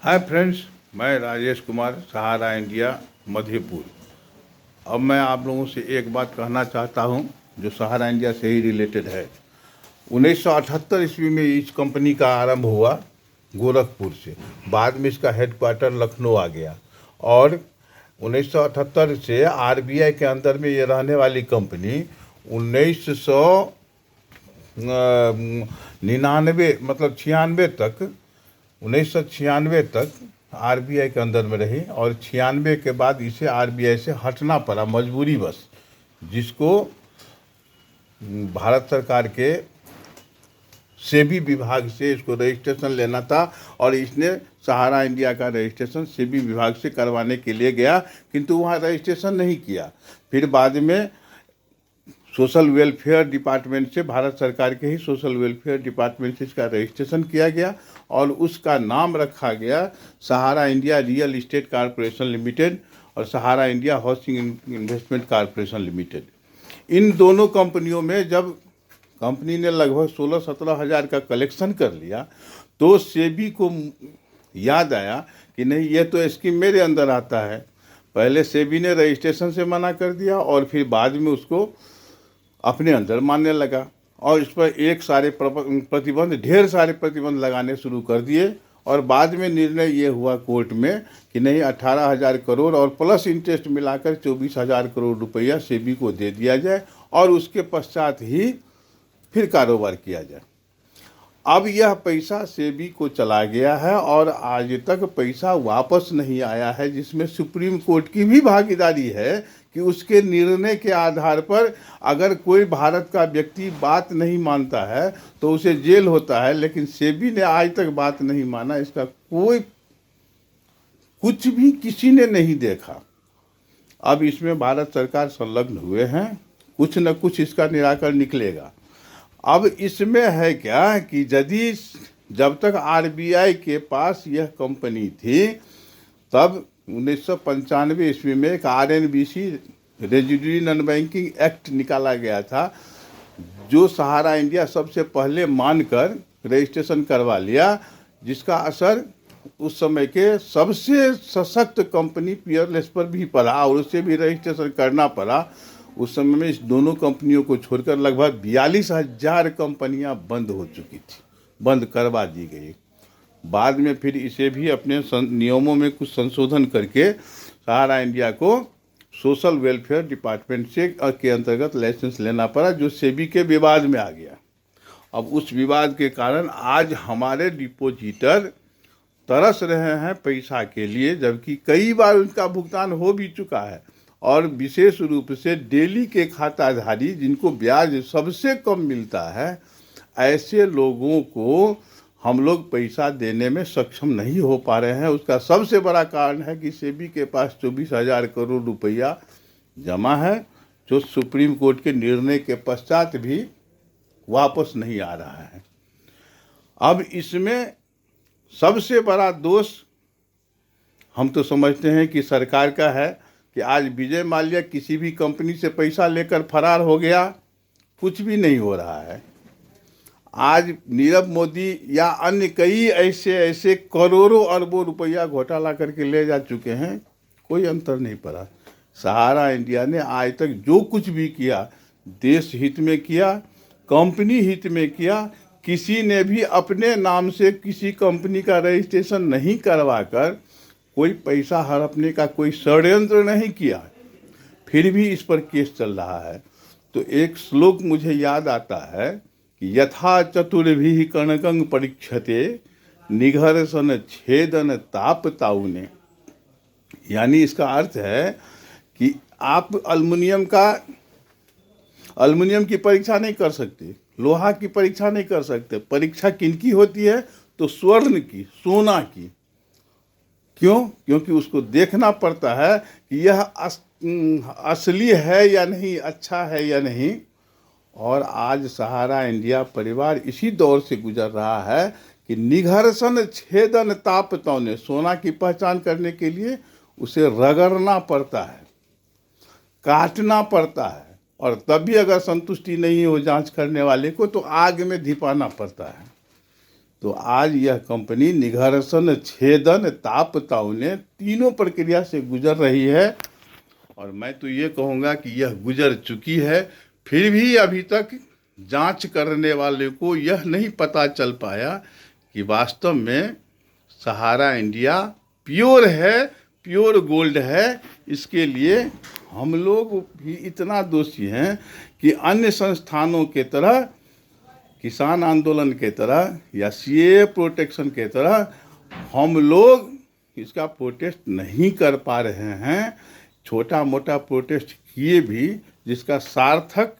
Hi friends, मैं राजेश कुमार, सहारा India, Madhepur. अब मैं आप लोगों से एक बात कहना चाहता हूं जो सहारा इंडिया से ही रिलेटेड है। 1978 ईस्वी में इस कंपनी का आरंभ हुआ गोरखपुर से। बाद में इसका हेडक्वार्टर लखनऊ आ गया और 1978 से आरबीआई के अंदर में ये रहने वाली कंपनी 1999 मतलब 96 तक 1996 तक आरबीआई के अंदर में रही और 96 के बाद इसे आरबीआई से हटना पड़ा मजबूरीवश, जिसको भारत सरकार के सेबी विभाग से इसको रजिस्ट्रेशन लेना था और इसने सहारा इंडिया का रजिस्ट्रेशन सेबी विभाग से करवाने के लिए गया, किंतु वहाँ रजिस्ट्रेशन नहीं किया। फिर बाद में सोशल वेलफेयर डिपार्टमेंट से, भारत सरकार के ही सोशल वेलफेयर डिपार्टमेंट से इसका रजिस्ट्रेशन किया गया और उसका नाम रखा गया Sahara India real estate corporation limited और Sahara India housing investment corporation limited. इन दोनों कंपनियों में जब कंपनी ने लगभग 16-17 हज़ार का कलेक्शन कर लिया तो सेबी को याद आया कि नहीं, ये तो स्कीम मेरे अंदर आता है। पहले सेबी ने रजिस्ट्रेशन से मना कर दिया और फिर बाद में उसको अपने अंदर मानने लगा और इस पर ढेर सारे प्रतिबंध लगाने शुरू कर दिए और बाद में निर्णय ये हुआ कोर्ट में कि नहीं, 18,000 करोड़ और प्लस इंटरेस्ट मिलाकर 24,000 करोड़ रुपया सेबी को दे दिया जाए और उसके पश्चात ही फिर कारोबार किया जाए। अब यह पैसा सेबी को चला गया है और आज तक पैसा वापस नहीं आया है, जिसमें सुप्रीम कोर्ट की भी भागीदारी है कि उसके निर्णय के आधार पर अगर कोई भारत का व्यक्ति बात नहीं मानता है तो उसे जेल होता है, लेकिन सेबी ने आज तक बात नहीं माना। इसका कोई कुछ भी किसी ने नहीं देखा। अब इसमें भारत सरकार संलग्न हुए हैं, कुछ न कुछ इसका निराकरण निकलेगा। अब इसमें है क्या कि जब तक आरबीआई के पास यह कंपनी थी तब 1995 ईस्वी में एक आरएनबीसी रेजिडुअरी नॉन बैंकिंग एक्ट निकाला गया था, जो सहारा इंडिया सबसे पहले मानकर रजिस्ट्रेशन करवा लिया, जिसका असर उस समय के सबसे सशक्त कंपनी पीयरलेस पर भी पड़ा और उससे भी रजिस्ट्रेशन करना पड़ा। उस समय में इस दोनों कंपनियों को छोड़कर लगभग 42,000 कंपनियां बंद हो चुकी थी, बंद करवा दी गई। बाद में फिर इसे भी अपने नियमों में कुछ संशोधन करके सहारा इंडिया को सोशल वेलफेयर डिपार्टमेंट से के अंतर्गत लाइसेंस लेना पड़ा, जो सेबी के विवाद में आ गया। अब उस विवाद के कारण आज हमारे डिपॉजिटर तरस रहे हैं पैसा के लिए, जबकि कई बार उनका भुगतान हो भी चुका है और विशेष रूप से डेली के खाताधारी जिनको ब्याज सबसे कम मिलता है, ऐसे लोगों को हम लोग पैसा देने में सक्षम नहीं हो पा रहे हैं। उसका सबसे बड़ा कारण है कि सेबी के पास 24,000 करोड़ रुपया जमा है, जो सुप्रीम कोर्ट के निर्णय के पश्चात भी वापस नहीं आ रहा है। अब इसमें सबसे बड़ा दोष हम तो समझते हैं कि सरकार का है कि आज विजय माल्या किसी भी कंपनी से पैसा लेकर फरार हो गया, कुछ भी नहीं हो रहा है। आज नीरव मोदी या अन्य कई ऐसे करोड़ों अरबों रुपया घोटाला करके ले जा चुके हैं, कोई अंतर नहीं पड़ा। सहारा इंडिया ने आज तक जो कुछ भी किया देश हित में किया, कंपनी हित में किया। किसी ने भी अपने नाम से किसी कंपनी का रजिस्ट्रेशन नहीं करवाकर कोई पैसा हड़पने का कोई षड्यंत्र नहीं किया, फिर भी इस पर केस चल रहा है। तो एक श्लोक मुझे याद आता है कि यथा चतुर्भिः कणकं परीक्षते निघर्षण छेदन ताप ताउने। यानी इसका अर्थ है कि आप अल्युमिनियम की परीक्षा नहीं कर सकते, लोहा की परीक्षा नहीं कर सकते। परीक्षा किनकी होती है? तो स्वर्ण की, सोना की। क्यों? क्योंकि उसको देखना पड़ता है कि यह असली है या नहीं, अच्छा है या नहीं। और आज सहारा इंडिया परिवार इसी दौर से गुजर रहा है कि निघर्षण छेदन ताप तौने, सोना की पहचान करने के लिए उसे रगड़ना पड़ता है, काटना पड़ता है और तभी अगर संतुष्टि नहीं हो जांच करने वाले को तो आग में धिपाना पड़ता है। तो आज यह कंपनी निघर्षण, छेदन, ताप ताउने तीनों प्रक्रिया से गुजर रही है। और मैं तो ये कहूँगा कि यह गुजर चुकी है, फिर भी अभी तक जांच करने वाले को यह नहीं पता चल पाया कि वास्तव में सहारा इंडिया प्योर है, प्योर गोल्ड है। इसके लिए हम लोग भी इतना दोषी हैं कि अन्य संस्थानों के तरह, किसान आंदोलन के तरह या सीए प्रोटेक्शन के तरह हम लोग इसका प्रोटेस्ट नहीं कर पा रहे हैं। छोटा मोटा प्रोटेस्ट किए भी जिसका सार्थक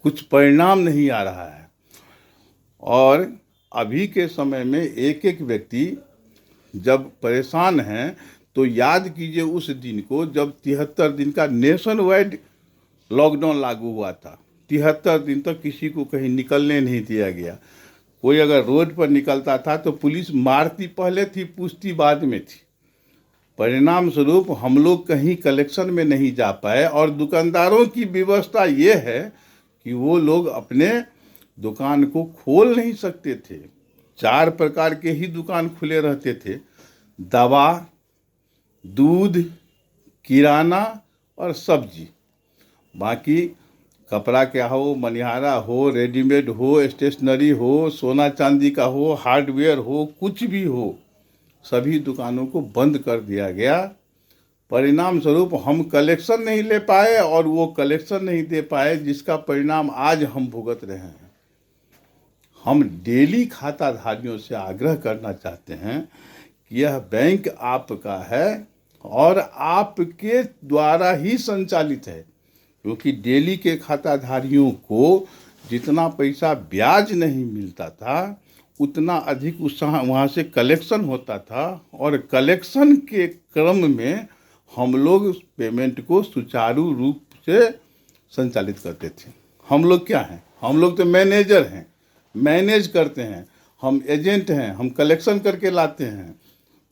कुछ परिणाम नहीं आ रहा है। और अभी के समय में एक एक व्यक्ति जब परेशान है तो याद कीजिए उस दिन को जब 73 दिन का नेशन वाइड लॉकडाउन लागू हुआ था। 73 दिन तक किसी को कहीं निकलने नहीं दिया गया। कोई अगर रोड पर निकलता था तो पुलिस मारती पहले थी, पूछती बाद में थी। परिणाम स्वरूप हम लोग कहीं कलेक्शन में नहीं जा पाए। और दुकानदारों की व्यवस्था ये है कि वो लोग अपने दुकान को खोल नहीं सकते थे। 4 प्रकार के ही दुकान खुले रहते थे: दवा, दूध, किराना और सब्जी। बाकी कपड़ा क्या हो, मनिहारा हो, रेडीमेड हो, स्टेशनरी हो, सोना चांदी का हो, हार्डवेयर हो, कुछ भी हो, सभी दुकानों को बंद कर दिया गया। परिणाम स्वरूप हम कलेक्शन नहीं ले पाए और वो कलेक्शन नहीं दे पाए, जिसका परिणाम आज हम भुगत रहे हैं। हम डेली खाताधारियों से आग्रह करना चाहते हैं कि यह बैंक आपका है और आपके द्वारा ही संचालित है, क्योंकि डेली के खाताधारियों को जितना पैसा ब्याज नहीं मिलता था उतना अधिक वहाँ से कलेक्शन होता था। और कलेक्शन के क्रम में हम लोग उस पेमेंट को सुचारू रूप से संचालित करते थे। हम लोग क्या हैं? हम लोग तो मैनेजर हैं, मैनेज करते हैं। हम एजेंट हैं, हम कलेक्शन करके लाते हैं।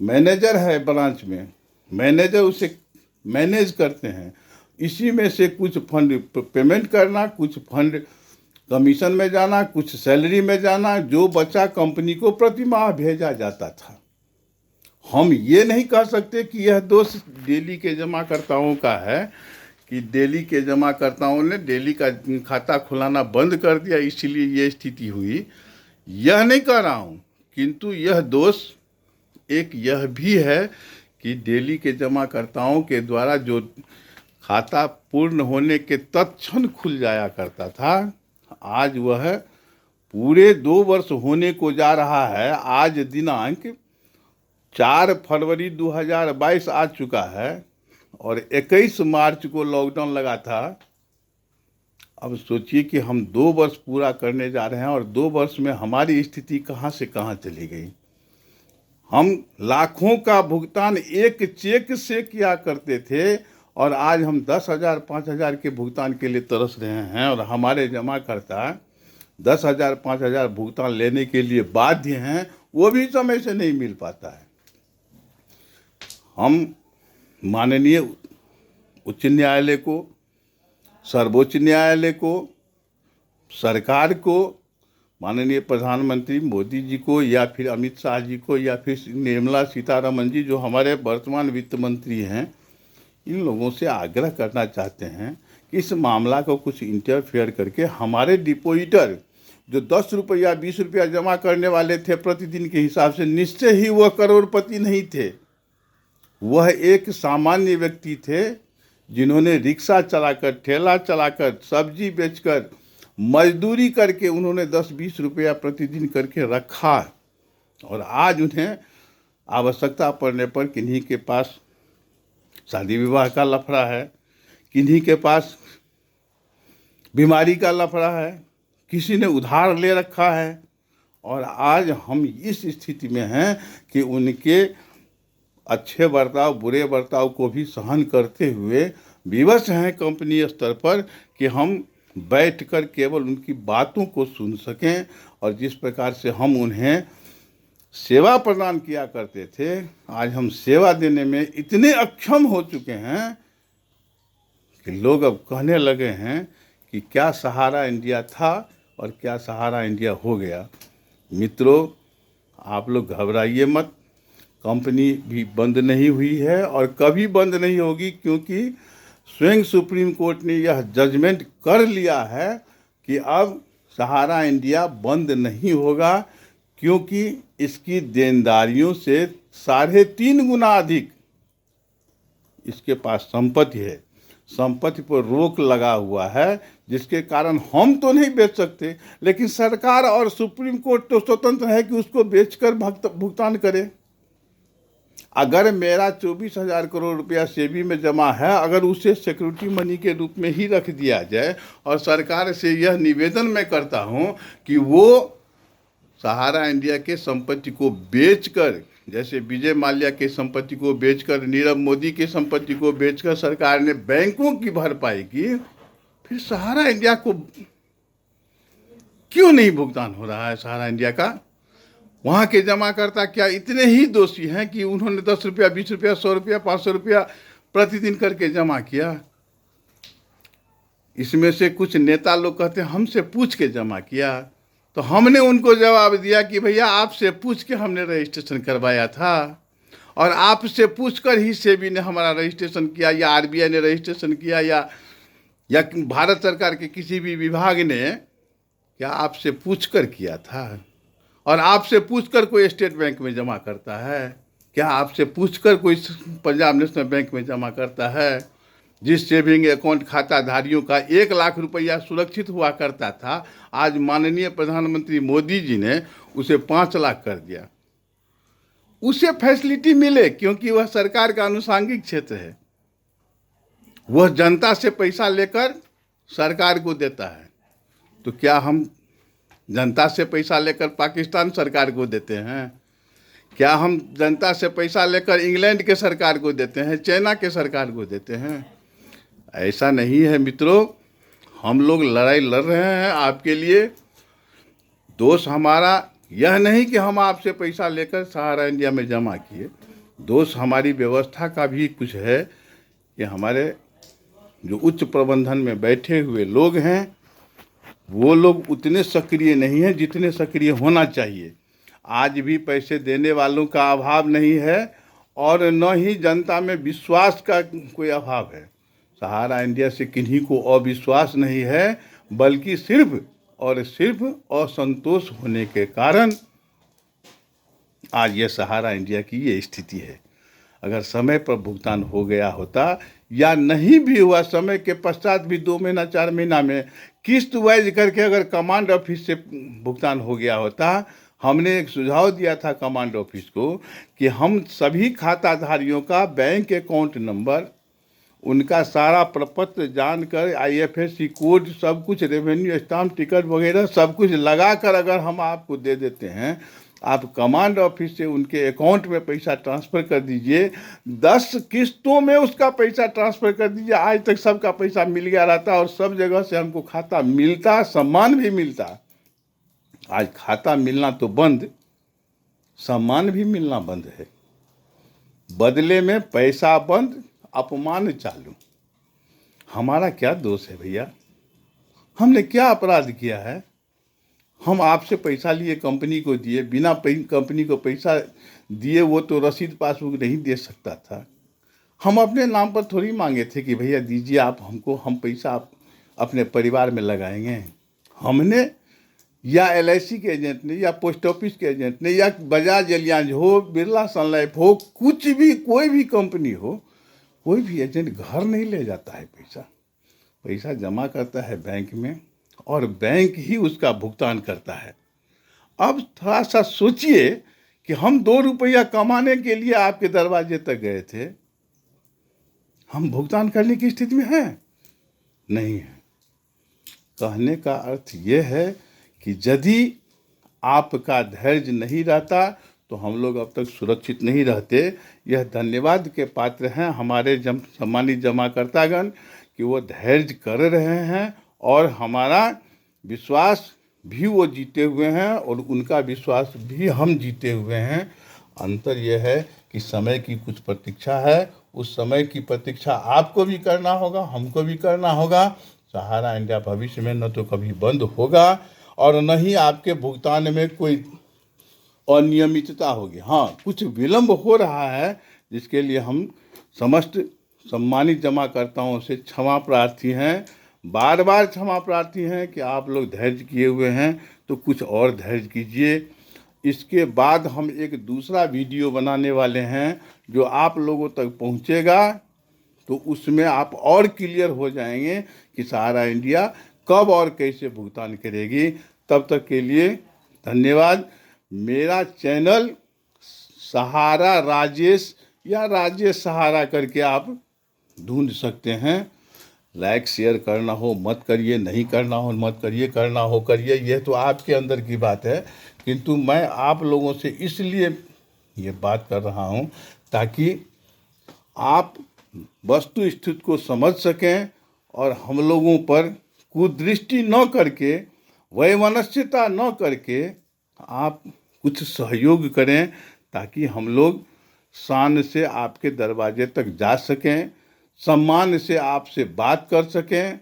मैनेजर है ब्रांच में, मैनेजर उसे मैनेज करते हैं। इसी में से कुछ फंड पेमेंट करना, कुछ फंड कमीशन में जाना, कुछ सैलरी में जाना, जो बचा कंपनी को प्रति माह भेजा जाता था। हम ये नहीं कह सकते कि यह दोष डेली के जमाकर्ताओं का है कि डेली के जमाकर्ताओं ने डेली का खाता खुलाना बंद कर दिया इसलिए ये स्थिति हुई। यह नहीं कह रहा हूँ, किंतु यह दोष एक यह भी है कि डेली के जमाकर्ताओं के द्वारा जो खाता पूर्ण होने के तत्क्षण खुल जाया करता था, आज वह पूरे 2 वर्ष होने को जा रहा है। आज दिनांक 4 फरवरी 2022 आ चुका है और 21 मार्च को लॉकडाउन लगा था। अब सोचिए कि हम 2 वर्ष पूरा करने जा रहे हैं और 2 वर्ष में हमारी स्थिति कहाँ से कहाँ चली गई। हम लाखों का भुगतान एक चेक से किया करते थे और आज हम 10,000 5,000 के भुगतान के लिए तरस रहे हैं। और हमारे जमाकर्ता 10,000 5,000 भुगतान लेने के लिए बाध्य हैं, वो भी समय से नहीं मिल पाता है। हम माननीय उच्च न्यायालय को, सर्वोच्च न्यायालय को, सरकार को, माननीय प्रधानमंत्री मोदी जी को या फिर अमित शाह जी को या फिर निर्मला सीतारमण जी जो हमारे वर्तमान वित्त मंत्री हैं, इन लोगों से आग्रह करना चाहते हैं कि इस मामला को कुछ इंटरफेयर करके हमारे डिपॉजिटर जो 10 रुपया 20 रुपया जमा करने वाले थे प्रतिदिन के हिसाब से, निश्चय ही वह करोड़पति नहीं थे। वह एक सामान्य व्यक्ति थे जिन्होंने रिक्शा चलाकर, ठेला चलाकर, सब्जी बेचकर, मजदूरी करके उन्होंने 10-20 रुपया प्रतिदिन करके रखा। और आज उन्हें आवश्यकता पड़ने पर किन्हीं के पास शादी विवाह का लफड़ा है, किन्हीं के पास बीमारी का लफड़ा है, किसी ने उधार ले रखा है। और आज हम इस स्थिति में हैं कि उनके अच्छे बर्ताव, बुरे बर्ताव को भी सहन करते हुए विवश हैं कंपनी स्तर पर कि हम बैठकर केवल उनकी बातों को सुन सकें। और जिस प्रकार से हम उन्हें सेवा प्रदान किया करते थे, आज हम सेवा देने में इतने अक्षम हो चुके हैं कि लोग अब कहने लगे हैं कि क्या सहारा इंडिया था और क्या सहारा इंडिया हो गया। मित्रों, आप लोग घबराइए मत, कंपनी भी बंद नहीं हुई है और कभी बंद नहीं होगी, क्योंकि स्वयं सुप्रीम कोर्ट ने यह जजमेंट कर लिया है कि अब सहारा इंडिया बंद नहीं होगा, क्योंकि इसकी देनदारियों से 3.5 गुना अधिक इसके पास संपत्ति है। संपत्ति पर रोक लगा हुआ है, जिसके कारण हम तो नहीं बेच सकते, लेकिन सरकार और सुप्रीम कोर्ट तो स्वतंत्र है कि उसको बेचकर भुगतान करे। अगर मेरा 24,000 करोड़ रुपया सेबी में जमा है, अगर उसे सिक्योरिटी मनी के रूप में ही रख दिया जाए, और सरकार से यह निवेदन मैं करता हूं कि वो सहारा इंडिया के संपत्ति को बेचकर, जैसे विजय माल्या के संपत्ति को बेचकर, नीरव मोदी के संपत्ति को बेचकर सरकार ने बैंकों की भरपाई की, फिर सहारा इंडिया को क्यों नहीं भुगतान हो रहा है? सहारा इंडिया का वहाँ के जमाकर्ता क्या इतने ही दोषी हैं कि उन्होंने 10 रुपया, 20 रुपया, 100 रुपया, 500 रुपया प्रतिदिन करके जमा किया? इसमें से कुछ नेता लोग कहते हैं हमसे पूछ के जमा किया, तो हमने उनको जवाब दिया कि भैया आपसे पूछ के हमने रजिस्ट्रेशन करवाया था, और आपसे पूछकर ही सेबी ने हमारा रजिस्ट्रेशन किया, या आरबीआई ने रजिस्ट्रेशन किया, या भारत सरकार के किसी भी विभाग ने क्या आपसे पूछकर किया था? और आपसे पूछकर कोई स्टेट बैंक में जमा करता है क्या? आपसे पूछकर कोई पंजाब नेशनल बैंक में जमा करता है? जिस सेविंग अकाउंट खाताधारियों का 1 लाख रुपया सुरक्षित हुआ करता था, आज माननीय प्रधानमंत्री मोदी जी ने उसे 5 लाख कर दिया। उसे फैसिलिटी मिले क्योंकि वह सरकार का अनुषांगिक क्षेत्र है, वह जनता से पैसा लेकर सरकार को देता है। तो क्या हम जनता से पैसा लेकर पाकिस्तान सरकार को देते हैं? क्या हम जनता से पैसा लेकर इंग्लैंड के सरकार को देते हैं, चाइना के सरकार को देते हैं? ऐसा नहीं है मित्रों, हम लोग लड़ाई लड़ रहे हैं आपके लिए। दोष हमारा यह नहीं कि हम आपसे पैसा लेकर सहारा इंडिया में जमा किए, दोष हमारी व्यवस्था का भी कुछ है कि हमारे जो उच्च प्रबंधन में बैठे हुए लोग हैं, वो लोग उतने सक्रिय नहीं हैं जितने सक्रिय होना चाहिए। आज भी पैसे देने वालों का अभाव नहीं है, और न ही जनता में विश्वास का कोई अभाव है। सहारा इंडिया से किन्हीं को अविश्वास नहीं है, बल्कि सिर्फ और सिर्फ असंतोष होने के कारण आज ये सहारा इंडिया की ये स्थिति है। अगर समय पर भुगतान हो गया होता, या नहीं भी हुआ, समय के पश्चात भी 2 महीना 4 महीना में किस्त वाइज करके अगर कमांड ऑफिस से भुगतान हो गया होता, हमने एक सुझाव दिया था कमांड ऑफिस को कि हम सभी खाताधारियों का बैंक अकाउंट नंबर, उनका सारा प्रपत्र जानकर, IFSC कोड, सब कुछ, रेवेन्यू स्टाम्प, टिकट वगैरह सब कुछ लगाकर अगर हम आपको दे देते हैं, आप कमांड ऑफिस से उनके अकाउंट में पैसा ट्रांसफ़र कर दीजिए, 10 किस्तों में उसका पैसा ट्रांसफ़र कर दीजिए। आज तक सबका पैसा मिल गया रहता और सब जगह से हमको खाता मिलता, सम्मान भी मिलता। आज खाता मिलना तो बंद, सम्मान भी मिलना बंद है। बदले में पैसा बंद, अपमान चालू। हमारा क्या दोष है भैया? हमने क्या अपराध किया है? हम आपसे पैसा लिए, कंपनी को दिए, बिना कंपनी को पैसा दिए वो तो रसीद पासबुक नहीं दे सकता था। हम अपने नाम पर थोड़ी मांगे थे कि भैया दीजिए आप हमको, हम पैसा अपने परिवार में लगाएंगे। हमने या LIC के एजेंट ने, या पोस्ट ऑफिस के एजेंट ने, या बजाज एलियांज हो, बिरला सन लाइफ हो, कुछ भी, कोई भी कंपनी हो, कोई भी एजेंट घर नहीं ले जाता है पैसा जमा करता है बैंक में, और बैंक ही उसका भुगतान करता है। अब थोड़ा सा सोचिए कि हम 2 रुपया कमाने के लिए आपके दरवाजे तक गए थे, हम भुगतान करने की स्थिति में हैं? नहीं है। कहने का अर्थ ये है कि यदि आपका धैर्य नहीं रहता तो हम लोग अब तक सुरक्षित नहीं रहते। यह धन्यवाद के पात्र हैं हमारे सम्मानित जमाकर्तागण कि वो धैर्य कर रहे हैं, और हमारा विश्वास भी वो जीते हुए हैं, और उनका विश्वास भी हम जीते हुए हैं। अंतर यह है कि समय की कुछ प्रतीक्षा है, उस समय की प्रतीक्षा आपको भी करना होगा, हमको भी करना होगा। सहारा इंडिया भविष्य में न तो कभी बंद होगा, और न ही आपके भुगतान में कोई अनियमितता होगी। हाँ, कुछ विलंब हो रहा है, जिसके लिए हम समस्त सम्मानित जमाकर्ताओं से क्षमा प्रार्थी हैं, बार बार क्षमा प्रार्थी हैं कि आप लोग धैर्य किए हुए हैं, तो कुछ और धैर्य कीजिए। इसके बाद हम एक दूसरा वीडियो बनाने वाले हैं जो आप लोगों तक पहुंचेगा, तो उसमें आप और क्लियर हो जाएंगे कि सहारा इंडिया कब और कैसे भुगतान करेगी। तब तक के लिए धन्यवाद। मेरा चैनल सहारा राजेश या राजेश सहारा करके आप ढूंढ सकते हैं। लाइक शेयर करना हो मत करिए, नहीं करना हो मत करिए, करना हो करिए, यह तो आपके अंदर की बात है। किंतु मैं आप लोगों से इसलिए ये बात कर रहा हूँ ताकि आप वस्तु स्थिति को समझ सकें और हम लोगों पर कुदृष्टि न करके, वैमनस्यता न करके आप कुछ सहयोग करें, ताकि हम लोग शान से आपके दरवाजे तक जा सकें, सम्मान से आपसे बात कर सकें,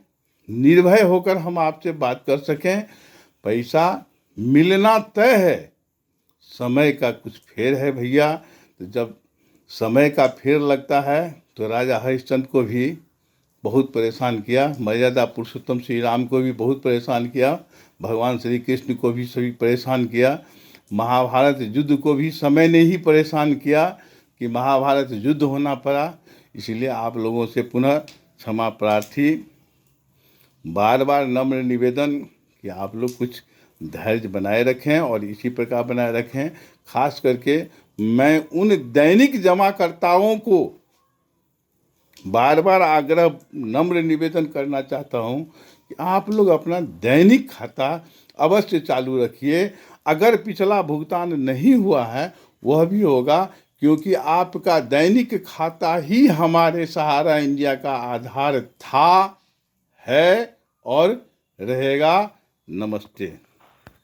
निर्भय होकर हम आपसे बात कर सकें। पैसा मिलना तय है, समय का कुछ फेर है भैया। तो जब समय का फेर लगता है तो राजा हरिश्चंद्र को भी बहुत परेशान किया, मर्यादा पुरुषोत्तम श्री राम को भी बहुत परेशान किया, भगवान श्री कृष्ण को भी सभी परेशान किया, महाभारत युद्ध को भी समय ने ही परेशान किया कि महाभारत युद्ध होना पड़ा। इसलिए आप लोगों से पुनः क्षमा प्रार्थी, बार बार नम्र निवेदन कि आप लोग कुछ धैर्य बनाए रखें और इसी प्रकार बनाए रखें। खास करके मैं उन दैनिक जमाकर्ताओं को बार बार आग्रह नम्र निवेदन करना चाहता हूं कि आप लोग अपना दैनिक खाता अवश्य चालू रखिए। अगर पिछला भुगतान नहीं हुआ है वह भी होगा, क्योंकि आपका दैनिक खाता ही हमारे सहारा इंडिया का आधार था, है और रहेगा। नमस्ते।